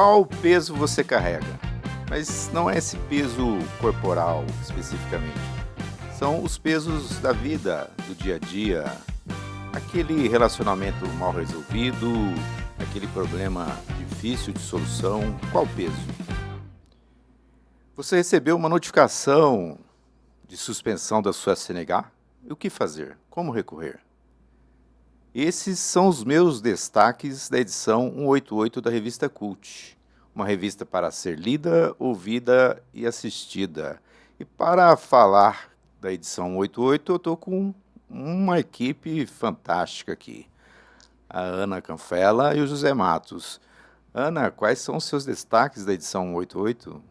Qual peso você carrega? Mas não é esse peso corporal especificamente. São os pesos da vida, do dia a dia. Aquele relacionamento mal resolvido, aquele problema difícil de solução. Qual peso? Você recebeu uma notificação de suspensão da sua CNH? E o que fazer? Como recorrer? Esses são os meus destaques da edição 188 da revista Cult. Uma revista para ser lida, ouvida e assistida. E para falar da edição 188, eu estou com uma equipe fantástica aqui. A Ana Canfella e o José Matos. Ana, quais são os seus destaques da edição 188?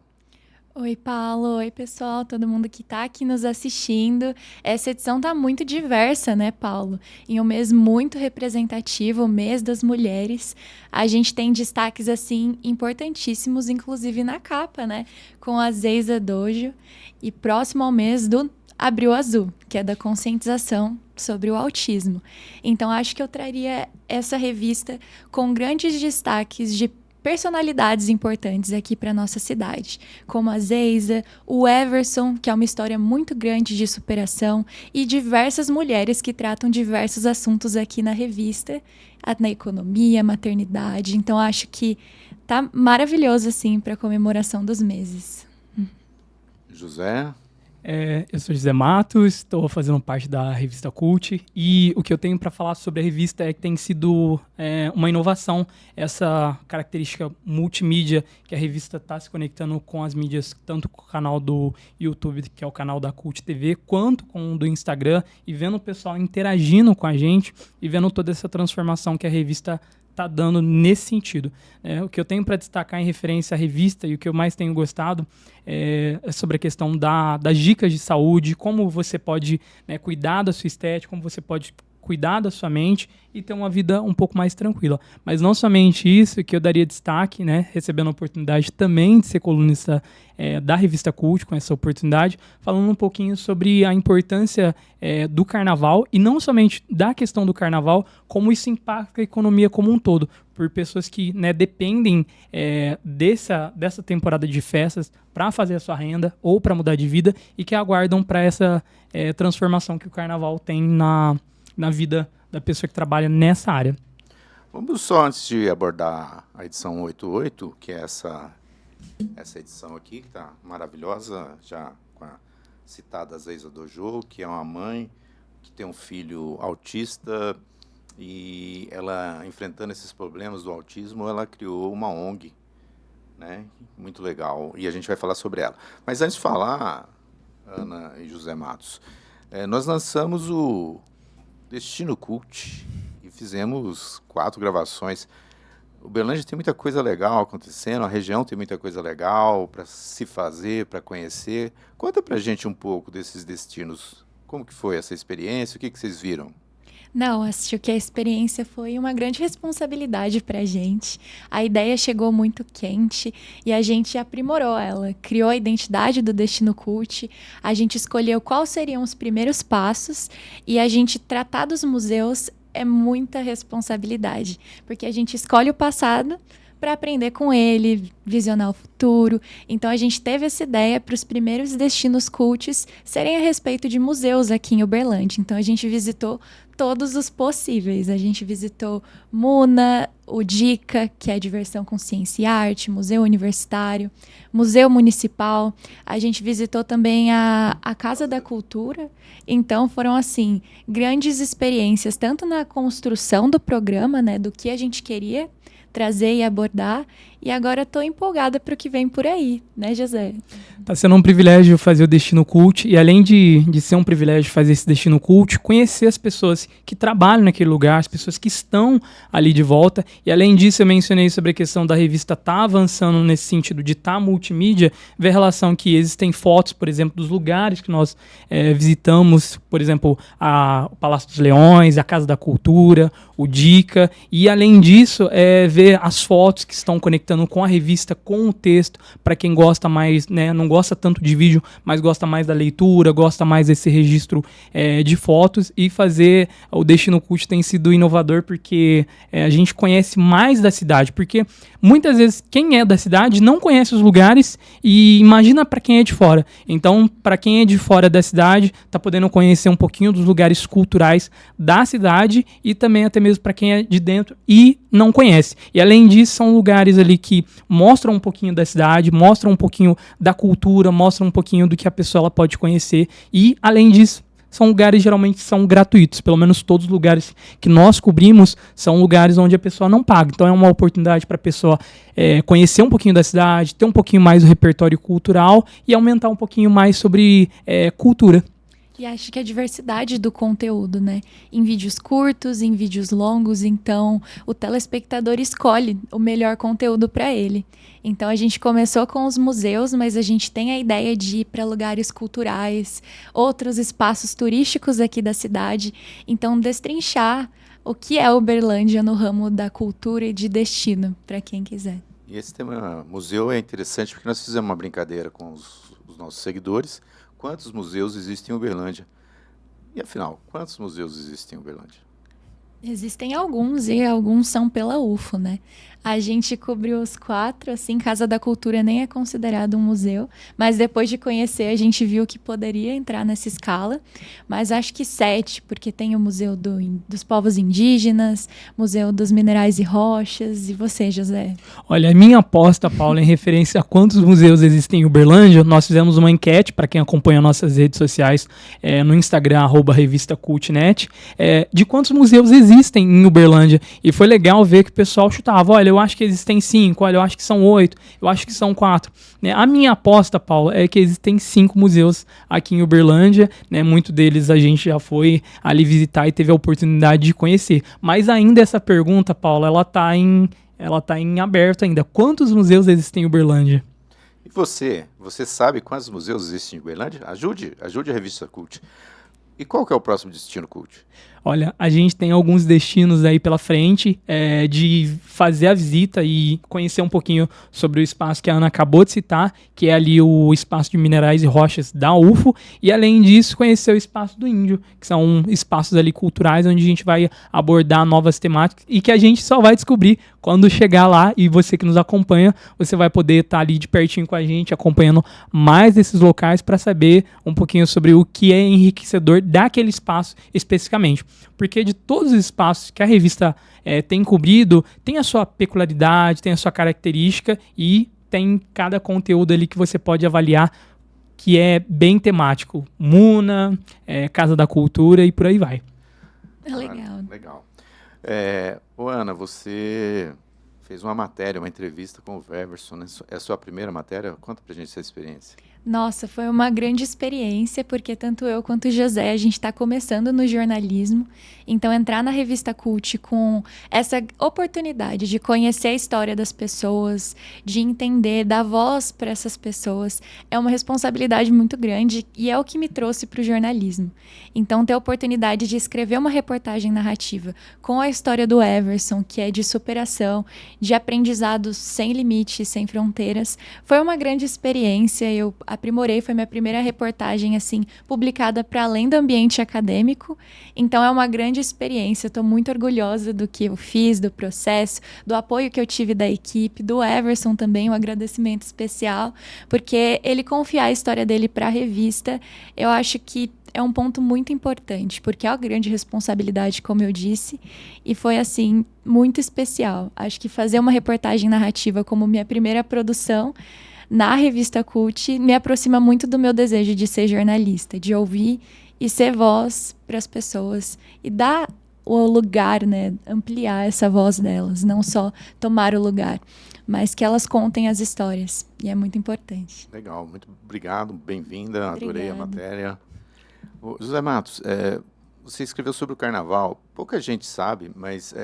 Oi, Paulo. Oi, pessoal. Todo mundo que está aqui nos assistindo. Essa edição está muito diversa, né, Paulo? Em um mês muito representativo, o mês das mulheres. A gente tem destaques, assim, importantíssimos, inclusive na capa, né? Com a Zeisa Dojo. E próximo ao mês do Abril Azul, que é da conscientização sobre o autismo. Então, acho que eu traria essa revista com grandes destaques de personalidades importantes aqui para nossa cidade, como a Zeisa, o Everson, que é uma história muito grande de superação, e diversas mulheres que tratam diversos assuntos aqui na revista, na economia, maternidade. Então, acho que tá maravilhoso, assim, para a comemoração dos meses. José? Eu sou José Matos, estou fazendo parte da revista Cult e o que eu tenho para falar sobre a revista é que tem sido uma inovação, essa característica multimídia que a revista está se conectando com as mídias, tanto com o canal do YouTube, que é o canal da Cult TV, quanto com o do Instagram, e vendo o pessoal interagindo com a gente e vendo toda essa transformação que a revista está dando nesse sentido. O que eu tenho para destacar em referência à revista e o que eu mais tenho gostado é sobre a questão das dicas de saúde, como você pode cuidar da sua estética, como você pode cuidar da sua mente e ter uma vida um pouco mais tranquila. Mas não somente isso, que eu daria destaque, recebendo a oportunidade também de ser colunista da revista Cult, com essa oportunidade, falando um pouquinho sobre a importância do carnaval, e não somente da questão do carnaval, como isso impacta a economia como um todo, por pessoas que dependem dessa temporada de festas para fazer a sua renda ou para mudar de vida e que aguardam para essa transformação que o carnaval tem na vida da pessoa que trabalha nessa área. Vamos só, antes de abordar a edição 188, que é essa edição aqui, que está maravilhosa, já com a citada Zeisa Dojo, que é uma mãe que tem um filho autista, e ela, enfrentando esses problemas do autismo, ela criou uma ONG, muito legal, e a gente vai falar sobre ela. Mas antes de falar, Ana e José Matos, nós lançamos o Destino Cult e fizemos 4 gravações. O Uberlândia tem muita coisa legal acontecendo, a região tem muita coisa legal para se fazer, para conhecer. Conta pra gente um pouco desses destinos. Como que foi essa experiência? O que vocês viram? Não, acho que a experiência foi uma grande responsabilidade para a gente. A ideia chegou muito quente e a gente aprimorou ela. Criou a identidade do Destino Cult, a gente escolheu quais seriam os primeiros passos e a gente tratar dos museus é muita responsabilidade, porque a gente escolhe o passado para aprender com ele, visionar o futuro. Então, a gente teve essa ideia para os primeiros destinos cults serem a respeito de museus aqui em Uberlândia. Então, a gente visitou todos os possíveis. A gente visitou Muna, o DICA, que é Diversão com Ciência e Arte, Museu Universitário, Museu Municipal. A gente visitou também a Casa da Cultura. Então, foram, assim, grandes experiências, tanto na construção do programa, do que a gente queria trazer e abordar, e agora estou empolgada para o que vem por aí, né, José? Está sendo um privilégio fazer o Destino Cult, e além de ser um privilégio fazer esse Destino Cult, conhecer as pessoas que trabalham naquele lugar, as pessoas que estão ali de volta, e além disso eu mencionei sobre a questão da revista estar avançando nesse sentido de estar multimídia, ver a relação que existem fotos, por exemplo, dos lugares que nós visitamos, por exemplo, o Palácio dos Leões, a Casa da Cultura, o DICA, e além disso, ver as fotos que estão conectadas conectando com a revista, com o texto, para quem gosta mais, né, não gosta tanto de vídeo, mas gosta mais da leitura, gosta mais desse registro de fotos, e fazer o Destino Cult tem sido inovador porque a gente conhece mais da cidade, porque muitas vezes quem é da cidade não conhece os lugares e imagina para quem é de fora. Então, para quem é de fora da cidade, tá podendo conhecer um pouquinho dos lugares culturais da cidade, e também até mesmo para quem é de dentro e não conhece. E além disso, são lugares ali que mostram um pouquinho da cidade, mostram um pouquinho da cultura, mostram um pouquinho do que a pessoa ela pode conhecer, e além disso, são lugares geralmente são gratuitos, pelo menos todos os lugares que nós cobrimos são lugares onde a pessoa não paga. Então é uma oportunidade para a pessoa conhecer um pouquinho da cidade, ter um pouquinho mais do repertório cultural e aumentar um pouquinho mais sobre cultura. E acho que a diversidade do conteúdo, né? Em vídeos curtos, em vídeos longos, então o telespectador escolhe o melhor conteúdo para ele. Então a gente começou com os museus, mas a gente tem a ideia de ir para lugares culturais, outros espaços turísticos aqui da cidade. Então destrinchar o que é Uberlândia no ramo da cultura e de destino, para quem quiser. E esse tema museu é interessante porque nós fizemos uma brincadeira com os nossos seguidores. Quantos museus existem em Uberlândia? E afinal, quantos museus existem em Uberlândia? Existem alguns, e alguns são pela UFO, né? A gente cobriu os 4, assim, Casa da Cultura nem é considerado um museu, mas depois de conhecer a gente viu que poderia entrar nessa escala, mas acho que 7, porque tem o Museu dos Povos Indígenas, Museu dos Minerais e Rochas, e você, José? Olha, a minha aposta, Paula, em referência a quantos museus existem em Uberlândia, nós fizemos uma enquete para quem acompanha nossas redes sociais, no Instagram, @revistacultnet, de quantos museus existem em Uberlândia, e foi legal ver que o pessoal chutava, olha, eu acho que existem 5, olha, eu acho que são 8, eu acho que são 4. Né? A minha aposta, Paulo, é que existem 5 museus aqui em Uberlândia, né? Muito deles a gente já foi ali visitar e teve a oportunidade de conhecer. Mas ainda essa pergunta, Paulo, ela tá em aberto ainda. Quantos museus existem em Uberlândia? E você sabe quantos museus existem em Uberlândia? Ajude a Revista Cult. E qual que é o próximo destino Cult? Olha, a gente tem alguns destinos aí pela frente, de fazer a visita e conhecer um pouquinho sobre o espaço que a Ana acabou de citar, que é ali o espaço de minerais e rochas da UFO, e além disso conhecer o espaço do Índio, que são espaços ali culturais onde a gente vai abordar novas temáticas e que a gente só vai descobrir quando chegar lá, e você que nos acompanha, você vai poder estar ali de pertinho com a gente, acompanhando mais desses locais para saber um pouquinho sobre o que é enriquecedor daquele espaço especificamente. Porque de todos os espaços que a revista tem cobrido, tem a sua peculiaridade, tem a sua característica e tem cada conteúdo ali que você pode avaliar que é bem temático. Muna, Casa da Cultura e por aí vai. Legal. Legal. Ana, você fez uma matéria, uma entrevista com o Weverson, né? É a sua primeira matéria? Conta pra gente essa experiência. Nossa, foi uma grande experiência, porque tanto eu quanto o José, a gente está começando no jornalismo. Então, entrar na Revista Cult com essa oportunidade de conhecer a história das pessoas, de entender, dar voz para essas pessoas, é uma responsabilidade muito grande e é o que me trouxe para o jornalismo. Então, ter a oportunidade de escrever uma reportagem narrativa com a história do Weverson, que é de superação, de aprendizado sem limites, sem fronteiras, foi uma grande experiência. Eu aprimorei, foi minha primeira reportagem assim publicada para além do ambiente acadêmico, então é uma grande experiência. Estou muito orgulhosa do que eu fiz, do processo, do apoio que eu tive da equipe, do Weverson também, um agradecimento especial, porque ele confiar a história dele para a revista, eu acho que é um ponto muito importante, porque é uma grande responsabilidade, como eu disse, e foi assim muito especial. Acho que fazer uma reportagem narrativa como minha primeira produção na Revista Cult me aproxima muito do meu desejo de ser jornalista, de ouvir e ser voz para as pessoas e dar o lugar, né, ampliar essa voz delas, não só tomar o lugar, mas que elas contem as histórias, e é muito importante. Legal, muito obrigado, bem-vinda, adorei a matéria. José Matos, você escreveu sobre o carnaval, pouca gente sabe, mas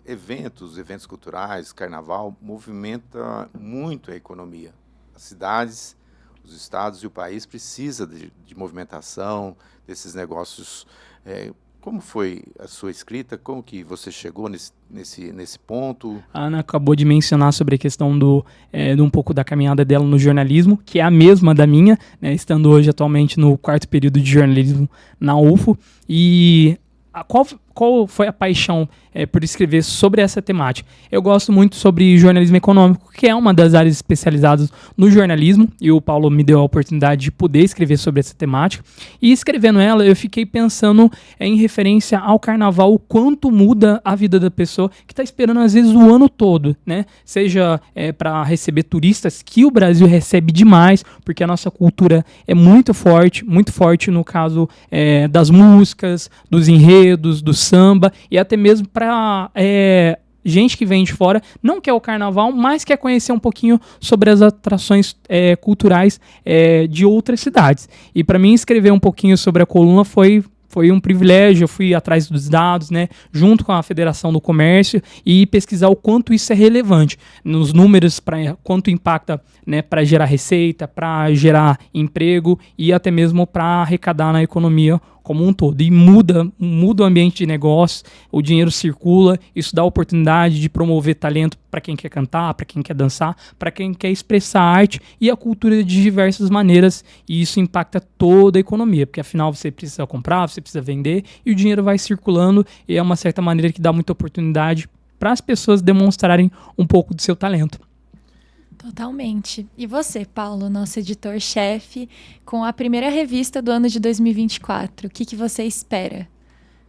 eventos culturais, carnaval, movimenta muito a economia. As cidades, os estados e o país precisam de movimentação, desses negócios como foi a sua escrita? Como que você chegou nesse ponto? A Ana acabou de mencionar sobre a questão de um pouco da caminhada dela no jornalismo, que é a mesma da minha, né, estando hoje atualmente no 4º período de jornalismo na UFO. E qual foi a paixão por escrever sobre essa temática? Eu gosto muito sobre jornalismo econômico, que é uma das áreas especializadas no jornalismo, e o Paulo me deu a oportunidade de poder escrever sobre essa temática. E escrevendo ela, eu fiquei pensando em referência ao carnaval, o quanto muda a vida da pessoa que está esperando, às vezes, o ano todo, né? Seja para receber turistas, que o Brasil recebe demais, porque a nossa cultura é muito forte no caso das músicas, dos enredos, do samba, e até mesmo para gente que vem de fora, não quer o carnaval, mas quer conhecer um pouquinho sobre as atrações culturais de outras cidades. E para mim, escrever um pouquinho sobre a coluna foi um privilégio. Eu fui atrás dos dados, né, junto com a Federação do Comércio, e pesquisar o quanto isso é relevante nos números, quanto impacta, né, para gerar receita, para gerar emprego e até mesmo para arrecadar na economia como um todo. E muda o ambiente de negócio, o dinheiro circula, isso dá oportunidade de promover talento para quem quer cantar, para quem quer dançar, para quem quer expressar a arte e a cultura de diversas maneiras, e isso impacta toda a economia, porque afinal você precisa comprar, você precisa vender, e o dinheiro vai circulando, e é uma certa maneira que dá muita oportunidade para as pessoas demonstrarem um pouco do seu talento. Totalmente. E você, Paulo, nosso editor-chefe, com a primeira revista do ano de 2024, o que você espera?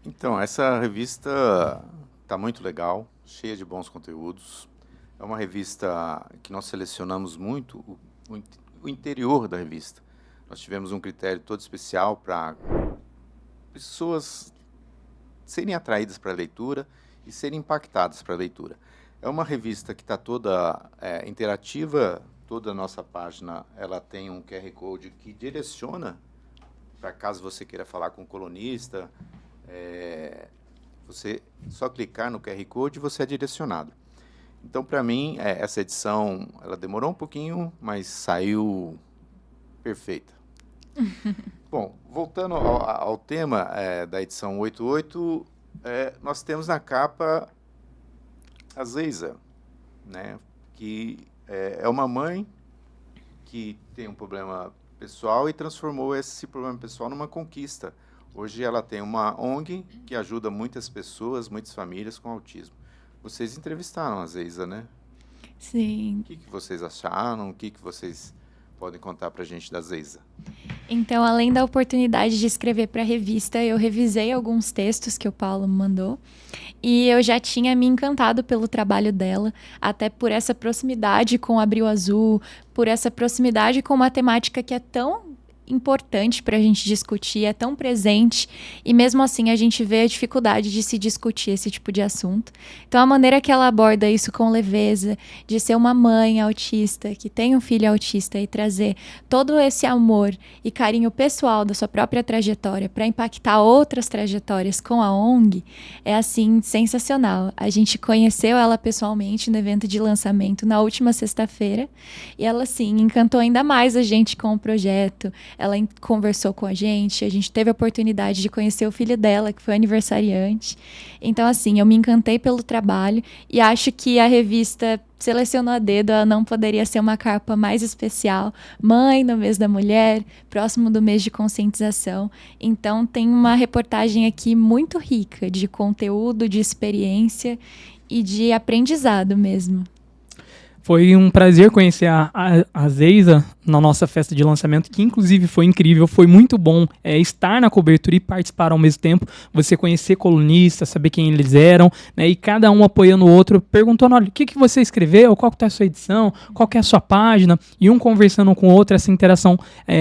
Então, essa revista está muito legal, cheia de bons conteúdos. É uma revista que nós selecionamos muito o interior da revista. Nós tivemos um critério todo especial para pessoas serem atraídas para a leitura e serem impactadas para a leitura. É uma revista que está toda interativa, toda a nossa página ela tem um QR Code que direciona para caso você queira falar com um colunista, você só clicar no QR Code e você é direcionado. Então, para mim, essa edição ela demorou um pouquinho, mas saiu perfeita. Bom, voltando ao tema da edição 88, nós temos na capa a Zeiza, né, que é uma mãe que tem um problema pessoal e transformou esse problema pessoal numa conquista. Hoje ela tem uma ONG que ajuda muitas pessoas, muitas famílias com autismo. Vocês entrevistaram a Zeiza, né? Sim. O que vocês acharam? O que vocês podem contar para a gente da Zeiza? Então, além da oportunidade de escrever para a revista, eu revisei alguns textos que o Paulo me mandou, e eu já tinha me encantado pelo trabalho dela, até por essa proximidade com o Abril Azul, por essa proximidade com uma temática que é tão importante para a gente discutir, é tão presente, e mesmo assim a gente vê a dificuldade de se discutir esse tipo de assunto. Então a maneira que ela aborda isso com leveza, de ser uma mãe autista, que tem um filho autista, e trazer todo esse amor e carinho pessoal da sua própria trajetória para impactar outras trajetórias com a ONG, é assim, sensacional. A gente conheceu ela pessoalmente no evento de lançamento na última sexta-feira, e ela, assim, encantou ainda mais a gente com o projeto. Ela conversou com a gente teve a oportunidade de conhecer o filho dela, que foi aniversariante. Então, assim, eu me encantei pelo trabalho e acho que a revista selecionou a dedo, ela não poderia ser uma capa mais especial. Mãe no mês da mulher, próximo do mês de conscientização. Então, tem uma reportagem aqui muito rica de conteúdo, de experiência e de aprendizado mesmo. Foi um prazer conhecer a Zeiza na nossa festa de lançamento, que inclusive foi incrível, foi muito bom estar na cobertura e participar ao mesmo tempo, você conhecer colunistas, saber quem eles eram, né, e cada um apoiando o outro, perguntando, olha, o que você escreveu, qual que tá a sua edição, qual que é a sua página, e um conversando com o outro. Essa interação,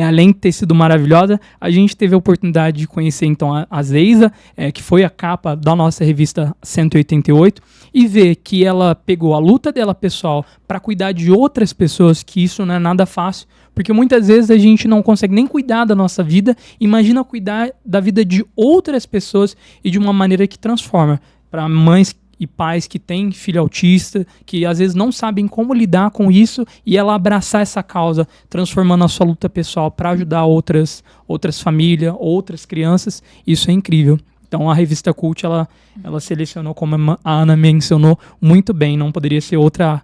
além de ter sido maravilhosa, a gente teve a oportunidade de conhecer então a Zeiza, que foi a capa da nossa revista 188, e ver que ela pegou a luta dela pessoal para cuidar de outras pessoas, que isso não é nada fácil, porque muitas vezes a gente não consegue nem cuidar da nossa vida, imagina cuidar da vida de outras pessoas e de uma maneira que transforma. Para mães e pais que têm filho autista, que às vezes não sabem como lidar com isso, e ela abraçar essa causa, transformando a sua luta pessoal para ajudar outras famílias, outras crianças, isso é incrível. Então a revista Cult, ela selecionou, como a Ana mencionou, muito bem, não poderia ser outra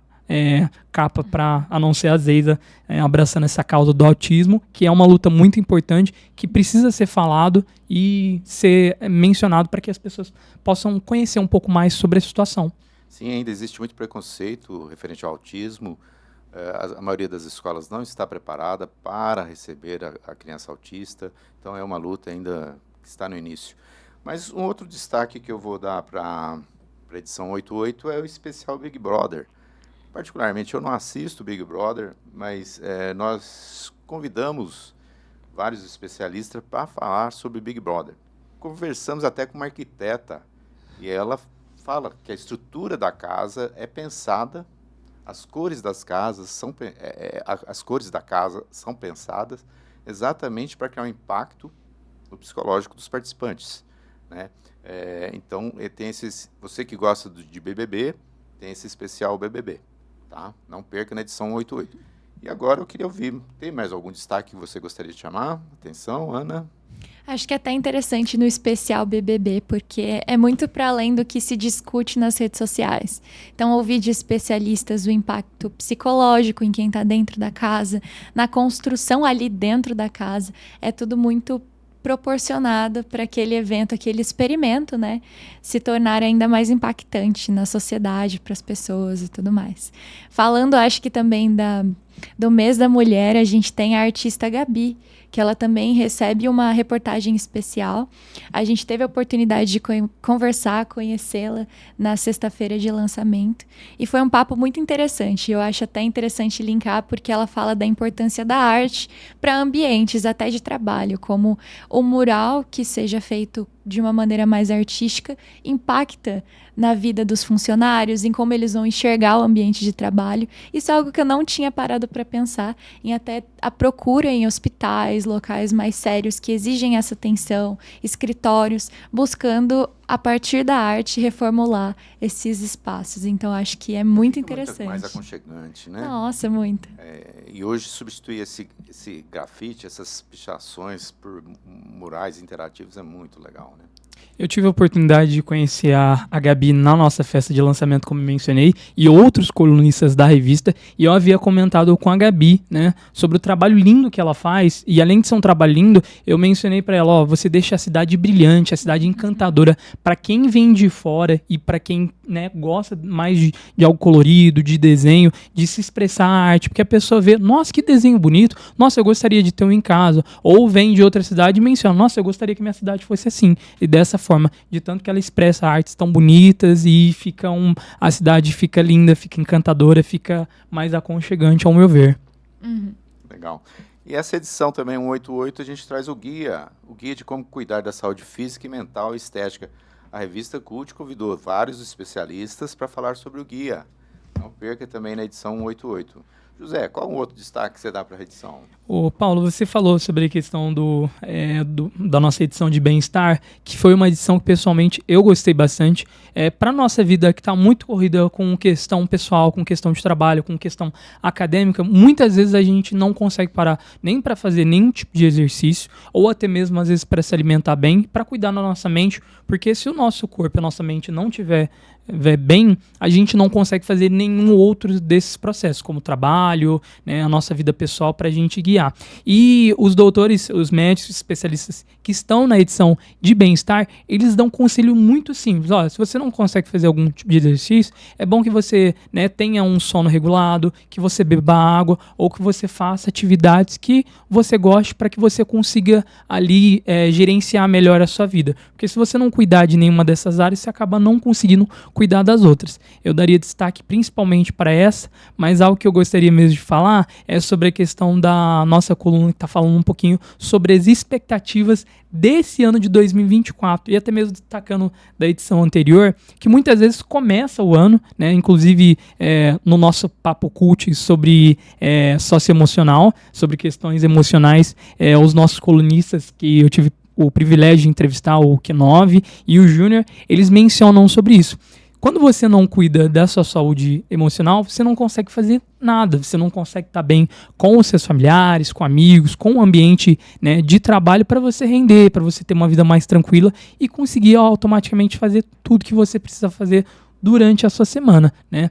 capa a não ser a Zeiza abraçando essa causa do autismo, que é uma luta muito importante, que precisa ser falado e ser mencionado para que as pessoas possam conhecer um pouco mais sobre a situação. Sim, ainda existe muito preconceito referente ao autismo. A maioria das escolas não está preparada para receber a criança autista, então é uma luta ainda que está no início. Mas um outro destaque que eu vou dar para a edição 88 é o especial Big Brother. Particularmente, eu não assisto Big Brother, mas nós convidamos vários especialistas para falar sobre Big Brother. Conversamos até com uma arquiteta, e ela fala que a estrutura da casa é pensada, as cores das casas as cores da casa são pensadas exatamente para criar um impacto no psicológico dos participantes, né? Então, você que gosta de BBB, tem esse especial BBB. Tá? Não perca na edição 88. E agora eu queria ouvir, tem mais algum destaque que você gostaria de chamar? Atenção, Ana. Acho que é até interessante no especial BBB, porque é muito para além do que se discute nas redes sociais. Então, ouvir de especialistas o impacto psicológico em quem está dentro da casa, na construção ali dentro da casa, é tudo muito proporcionado para aquele evento, aquele experimento, né, se tornar ainda mais impactante na sociedade, para as pessoas e tudo mais. Falando, acho que também do mês da mulher, a gente tem a artista Gabi, que ela também recebe uma reportagem especial. A gente teve a oportunidade de conversar, conhecê-la na sexta-feira de lançamento. E foi um papo muito interessante. Eu acho até interessante linkar, porque ela fala da importância da arte para ambientes até de trabalho, como o mural que seja feito de uma maneira mais artística impacta na vida dos funcionários, em como eles vão enxergar o ambiente de trabalho. Isso é algo que eu não tinha parado para pensar, em até a procura em hospitais, locais mais sérios que exigem essa atenção, escritórios, buscando, a partir da arte, reformular esses espaços. Então, acho que é muito interessante. Mais aconchegante, né? Nossa, muito. E hoje substituir esse grafite, essas pichações por murais interativos é muito legal, né? Eu tive a oportunidade de conhecer a Gabi na nossa festa de lançamento, como mencionei, e outros colunistas da revista, e eu havia comentado com a Gabi, né, sobre o trabalho lindo que ela faz, e além de ser um trabalho lindo, eu mencionei para ela, você deixa a cidade brilhante, a cidade encantadora, para quem vem de fora e para quem, né, gosta mais de algo colorido, de desenho, de se expressar a arte, porque a pessoa vê, nossa, que desenho bonito, nossa, eu gostaria de ter um em casa, ou vem de outra cidade e menciona, nossa, eu gostaria que minha cidade fosse assim, e dessa forma, de tanto que ela expressa artes tão bonitas e a cidade fica linda, fica encantadora, fica mais aconchegante, ao meu ver. Uhum. Legal. E essa edição também, 188, a gente traz o guia de como cuidar da saúde física e mental e estética. A revista Cult convidou vários especialistas para falar sobre o guia. Não perca também na edição 188. José, qual um outro destaque que você dá para a edição? Ô, Paulo, você falou sobre a questão da nossa edição de bem-estar, que foi uma edição que pessoalmente eu gostei bastante. Para a nossa vida que está muito corrida com questão pessoal, com questão de trabalho, com questão acadêmica, muitas vezes a gente não consegue parar nem para fazer nenhum tipo de exercício, ou até mesmo às vezes para se alimentar bem, para cuidar da nossa mente, porque se o nosso corpo e a nossa mente não tiver bem, a gente não consegue fazer nenhum outro desses processos, como trabalho, né, a nossa vida pessoal, para a gente guiar. E os doutores, os médicos, especialistas que estão na edição de bem-estar, eles dão um conselho muito simples. Olha, se você não consegue fazer algum tipo de exercício, é bom que você, né, tenha um sono regulado, que você beba água, ou que você faça atividades que você goste, para que você consiga ali gerenciar melhor a sua vida. Porque se você não cuidar de nenhuma dessas áreas, você acaba não conseguindo cuidar das outras. Eu daria destaque principalmente para essa, mas algo que eu gostaria mesmo de falar é sobre a questão da nossa coluna, que está falando um pouquinho sobre as expectativas desse ano de 2024, e até mesmo destacando da edição anterior, que muitas vezes começa o ano, né, inclusive no nosso papo cult sobre socioemocional, sobre questões emocionais, os nossos colunistas que eu tive o privilégio de entrevistar, o Q9 e o Júnior, eles mencionam sobre isso. quando você não cuida da sua saúde emocional, você não consegue fazer nada, você não consegue estar bem com os seus familiares, com amigos, com o ambiente, né, de trabalho para você render, para você ter uma vida mais tranquila e conseguir automaticamente fazer tudo que você precisa fazer durante a sua semana, né?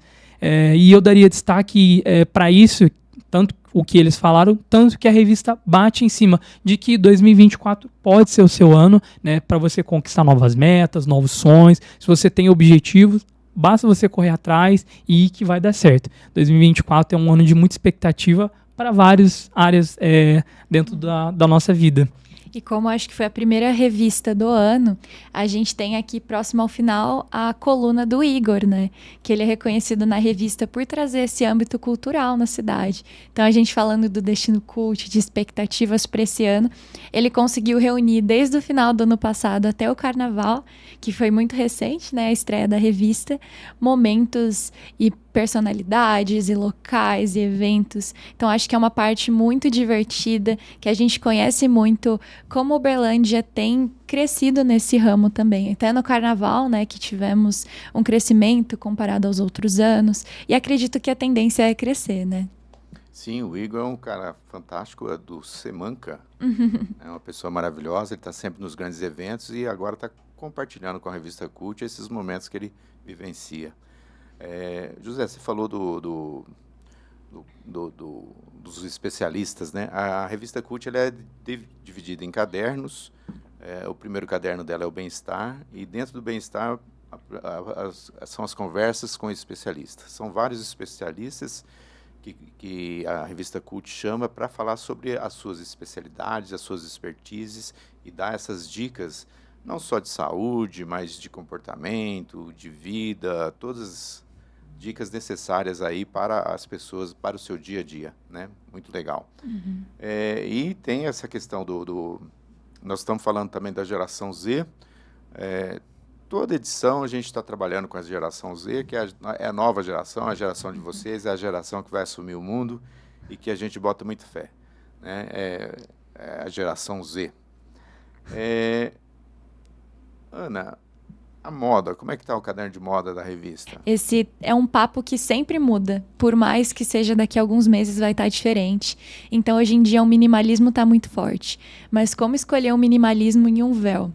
E eu daria destaque para isso, tanto o que eles falaram, tanto que a revista bate em cima de que 2024 pode ser o seu ano, né, para você conquistar novas metas, novos sonhos. Se você tem objetivos, basta você correr atrás e que vai dar certo. 2024 é um ano de muita expectativa para várias áreas dentro da nossa vida. E como acho que foi a primeira revista do ano, a gente tem aqui, próximo ao final, a coluna do Igor, né? Que ele é reconhecido na revista por trazer esse âmbito cultural na cidade. Então, a gente falando do Destino Cult, de expectativas para esse ano, ele conseguiu reunir desde o final do ano passado até o Carnaval, que foi muito recente, né? A estreia da revista, momentos e personalidades e locais e eventos. Então, acho que é uma parte muito divertida, que a gente conhece muito como Uberlândia tem crescido nesse ramo também. Até no Carnaval, né, que tivemos um crescimento comparado aos outros anos. E acredito que a tendência é crescer, né? Sim, o Igor é um cara fantástico, é do Semanca. É uma pessoa maravilhosa, ele está sempre nos grandes eventos e agora está compartilhando com a revista Cult esses momentos que ele vivencia. José, você falou dos especialistas, né? A revista Cult ela é dividida em cadernos. O primeiro caderno dela é o Bem-Estar, e dentro do Bem-Estar são as conversas com especialistas. São vários especialistas que a revista Cult chama para falar sobre as suas especialidades, as suas expertises e dar essas dicas, não só de saúde, mas de comportamento, de vida, todas as dicas necessárias aí para as pessoas, para o seu dia a dia, né? Muito legal. E tem essa questão nós estamos falando também da geração Z. Toda edição a gente está trabalhando com a geração Z, que é a nova geração, a geração de vocês, é a geração que vai assumir o mundo e que a gente bota muita fé, né? É a geração Z. Ana, a moda, como é que está o caderno de moda da revista? Esse é um papo que sempre muda, por mais que seja daqui a alguns meses vai estar diferente. Então, hoje em dia, o minimalismo está muito forte. Mas como escolher um minimalismo em um véu?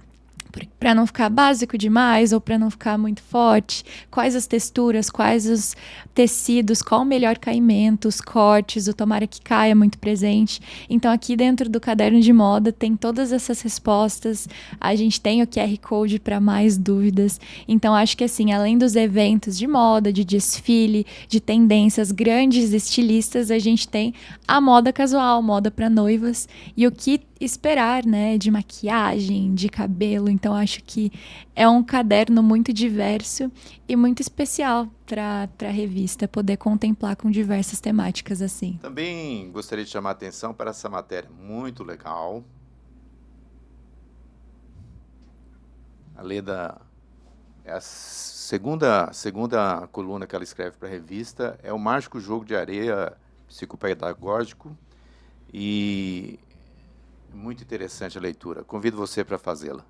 Para não ficar básico demais ou para não ficar muito forte, quais as texturas, quais os tecidos, qual o melhor caimento, os cortes, o tomara que caia muito presente. Então aqui dentro do caderno de moda tem todas essas respostas, a gente tem o QR Code para mais dúvidas. Então acho que assim, além dos eventos de moda, de desfile, de tendências, grandes estilistas, a gente tem a moda casual, moda para noivas e o que esperar, né, de maquiagem, de cabelo. Então acho que é um caderno muito diverso e muito especial para a revista poder contemplar com diversas temáticas assim. Também gostaria de chamar a atenção para essa matéria muito legal. A Leda é a segunda coluna que ela escreve para a revista, é o Mágico Jogo de Areia Psicopedagógico, e muito interessante a leitura. Convido você para fazê-la.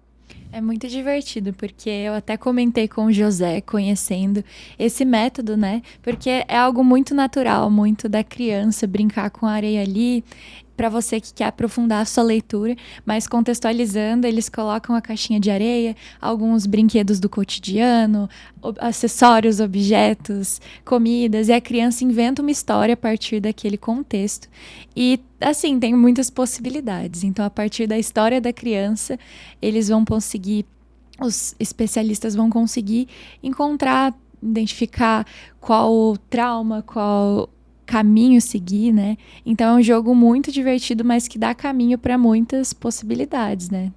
É muito divertido, porque eu até comentei com o José, conhecendo esse método, né? Porque é algo muito natural, muito da criança, brincar com a areia ali, para você que quer aprofundar a sua leitura, mas contextualizando, eles colocam a caixinha de areia, alguns brinquedos do cotidiano, acessórios, objetos, comidas, e a criança inventa uma história a partir daquele contexto. E, assim, tem muitas possibilidades. Então, a partir da história da criança, eles vão conseguir, os especialistas vão conseguir encontrar, identificar qual o trauma, qual caminho seguir, né? Então é um jogo muito divertido, mas que dá caminho para muitas possibilidades, né?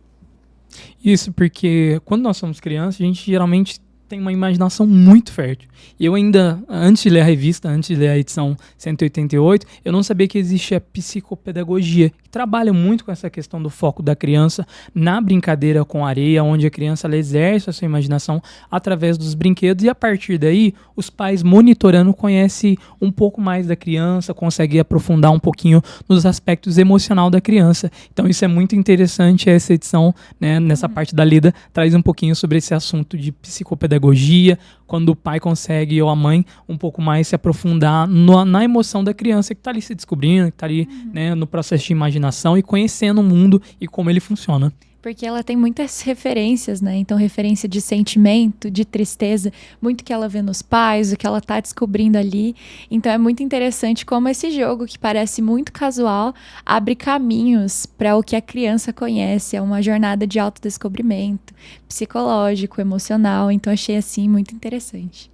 Isso, porque quando nós somos crianças, a gente geralmente tem uma imaginação muito fértil. E eu ainda, antes de ler a revista, antes de ler a edição 188, eu não sabia que existia a psicopedagogia, que trabalha muito com essa questão do foco da criança na brincadeira com areia, onde a criança ela exerce a sua imaginação através dos brinquedos, e a partir daí, os pais monitorando conhecem um pouco mais da criança, conseguem aprofundar um pouquinho nos aspectos emocionais da criança. Então isso é muito interessante, essa edição, né, nessa parte da Leda, traz um pouquinho sobre esse assunto de psicopedagogia pedagogia, quando o pai consegue, ou a mãe, um pouco mais se aprofundar na emoção da criança que está ali se descobrindo, que está ali, né, no processo de imaginação e conhecendo o mundo e como ele funciona. Porque ela tem muitas referências, né? Então, referência de sentimento, de tristeza, muito que ela vê nos pais, o que ela tá descobrindo ali. Então, é muito interessante como esse jogo, que parece muito casual, abre caminhos para o que a criança conhece. É uma jornada de autodescobrimento, psicológico, emocional. Então, achei, assim, muito interessante.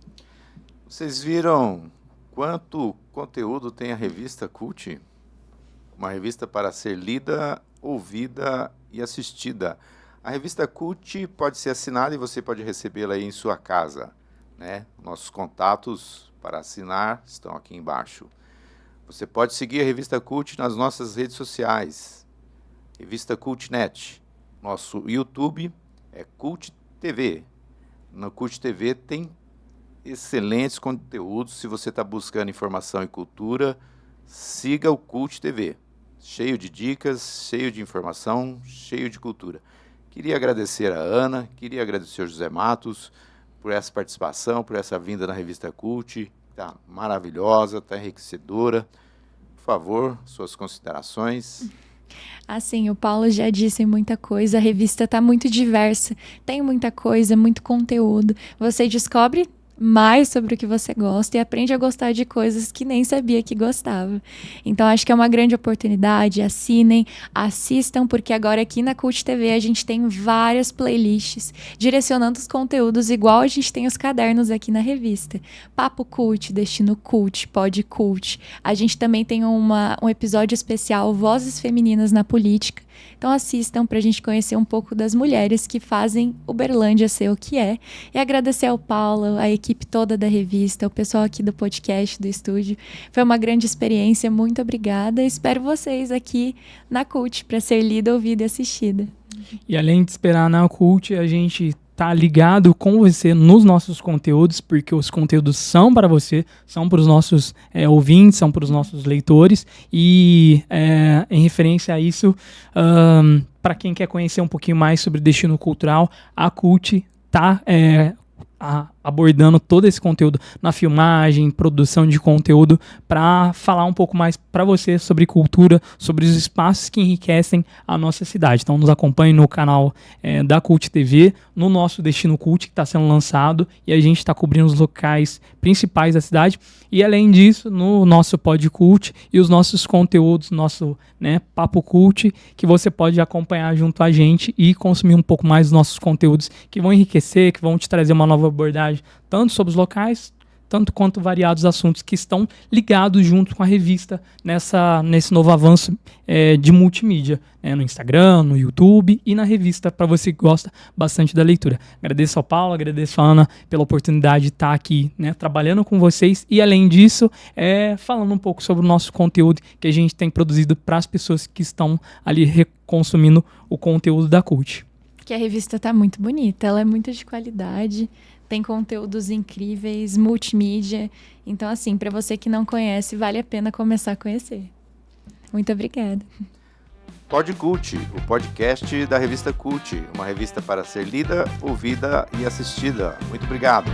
Vocês viram quanto conteúdo tem a revista Cult? Uma revista para ser lida, ouvida e assistida. A revista Cult pode ser assinada e você pode recebê-la aí em sua casa, né? Nossos contatos para assinar estão aqui embaixo. Você pode seguir a revista Cult nas nossas redes sociais. Revista Cultnet. Nosso YouTube é Cult TV. No Cult TV tem excelentes conteúdos. Se você está buscando informação e cultura, siga o Cult TV. Cheio de dicas, cheio de informação, cheio de cultura. Queria agradecer a Ana, queria agradecer ao José Matos por essa participação, por essa vinda na revista Cult. Está maravilhosa, está enriquecedora. Por favor, suas considerações. Assim, o Paulo já disse muita coisa, a revista está muito diversa, tem muita coisa, muito conteúdo. Você descobre mais sobre o que você gosta e aprende a gostar de coisas que nem sabia que gostava. Então, acho que é uma grande oportunidade. Assinem, assistam, porque agora aqui na Cult TV a gente tem várias playlists direcionando os conteúdos, igual a gente tem os cadernos aqui na revista. Papo Cult, Destino Cult, Pod Cult. A gente também tem um episódio especial, Vozes Femininas na Política. Então assistam para a gente conhecer um pouco das mulheres que fazem Uberlândia ser o que é. E agradecer ao Paulo, a equipe toda da revista, o pessoal aqui do podcast, do estúdio. Foi uma grande experiência, muito obrigada. Espero vocês aqui na Cult para ser lida, ouvida e assistida. E além de esperar na Cult, a gente tá ligado com você nos nossos conteúdos, porque os conteúdos são para você, são para os nossos ouvintes, são para os nossos leitores, e em referência a isso, para quem quer conhecer um pouquinho mais sobre destino cultural, a Cult tá abordando todo esse conteúdo na filmagem, produção de conteúdo, para falar um pouco mais para você sobre cultura, sobre os espaços que enriquecem a nossa cidade. Então nos acompanhe no canal da Cult TV, no nosso Destino Cult, que está sendo lançado, e a gente está cobrindo os locais principais da cidade. E além disso, no nosso Pod Cult e os nossos conteúdos, nosso Papo Cult, que você pode acompanhar junto a gente e consumir um pouco mais dos nossos conteúdos, que vão enriquecer, que vão te trazer uma nova abordagem, tanto sobre os locais, tanto quanto variados assuntos que estão ligados junto com a revista nesse novo avanço de multimídia, no Instagram, no YouTube e na revista, para você que gosta bastante da leitura. Agradeço ao Paulo, agradeço a Ana pela oportunidade de estar aqui, trabalhando com vocês, e além disso, falando um pouco sobre o nosso conteúdo que a gente tem produzido para as pessoas que estão ali consumindo o conteúdo da Cult. Que a revista está muito bonita, ela é muito de qualidade, tem conteúdos incríveis, multimídia. Então, assim, para você que não conhece, vale a pena começar a conhecer. Muito obrigada. Pod Cult, o podcast da revista Cult, uma revista para ser lida, ouvida e assistida. Muito obrigado.